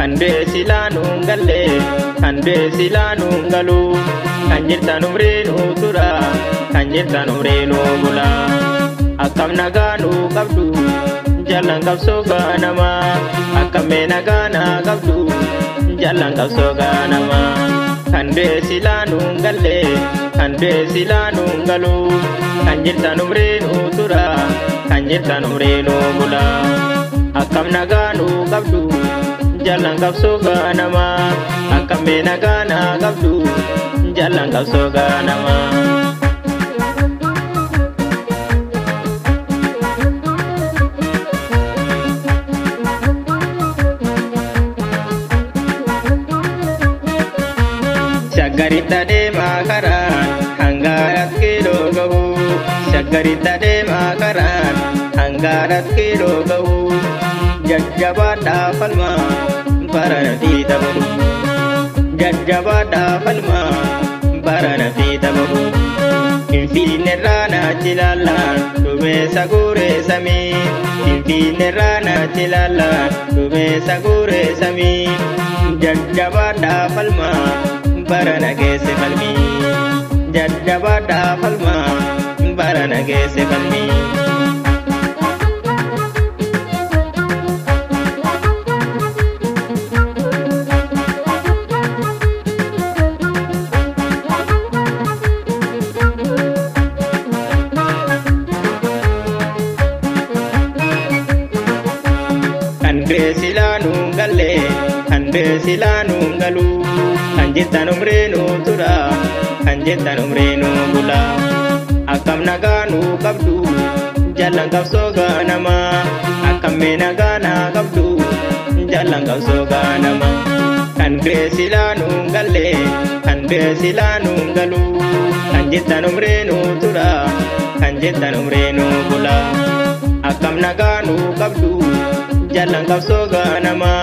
kande silanu galle kande silanu galu kanjirtan umrinu tura kanjirtan umrinu bula akam naganu kabdu jalan kapso ganama akame nagana kabdu jalan kapso ganama kande silanu galle kande silanu galu kanjirtan umrinu tura kanjirtan umrinu bula akam naganu kabdu jalan kapso ganama akame nagana kabdu jalan kapso ganama Shagarita de makaran hangarat kilo gahu Shagarita de makaran hangarat kilo gahu Jajjabada falma barana fi tabahu Jajjabada falma barana fi tabahu Infine rana chilala dume sagure sami Infine rana chilala dume sagure sami Jajjabada falma barana gese falmi Jajjabada falma barana gese falmi kande silanu galle kande silanu galu kanjirtan umrinu tura kanjirtan umrinu bula akam naganu kabdu jalan kapso ganama akame nagana kabdu jalan kapso ganama kande silanu galle kande silanu galu kanjirtan umrinu tura kanjirtan umrinu bula akam naganu kabdu jalan kapso ganama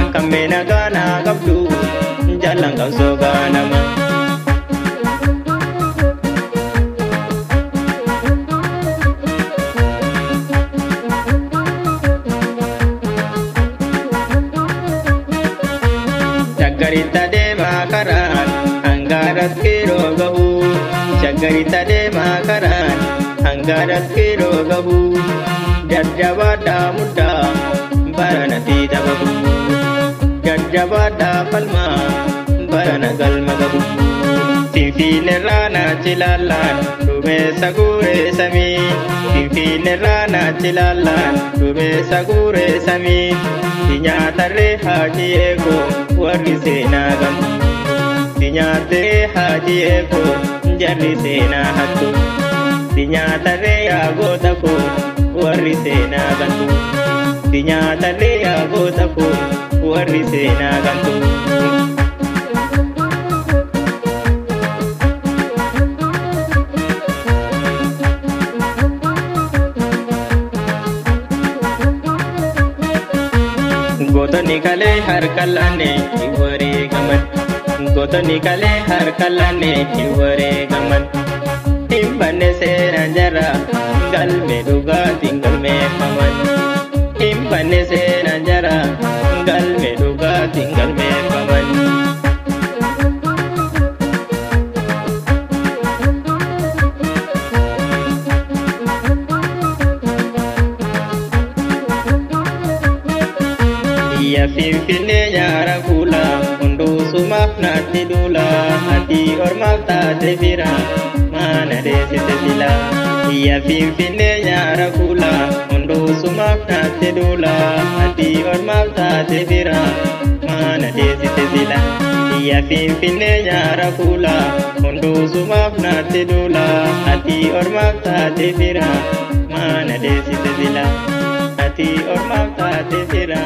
akame nagana kabdu jalan kapso ganama Shagarita de makaran hangarat kilo gahu Shagarita de makaran hangarat kilo gahu Jajjabada muda barana fi tabahu Jajjabada falma barana galma gahu Finfine rana chilalan dume sagure sami Finfine rana chilalan dume sagure sami Tinyatare haji ego warri sena gam Tinyatare haji ego jarri sena hattu Tinyatare agota ko warri sena gantu Tinyatare agota ko warri sena gantu Goto nikale har kalane iware gaman Goto nikale har kalane iware gaman Timbane se ranjara galme duga tinggal me paman Timbane se ranjara galme duga tinggal me paman Ya finfine nyara kula undu sumaf nati dula hati ormal ta devira mana desite sila Ya finfine nyara kula undu sumaf nati dula hati ormal ta devira mana desite sila Ya finfine nyara kula undu sumaf nati dula hati ormal ta devira mana desite sila hati ormal ta devira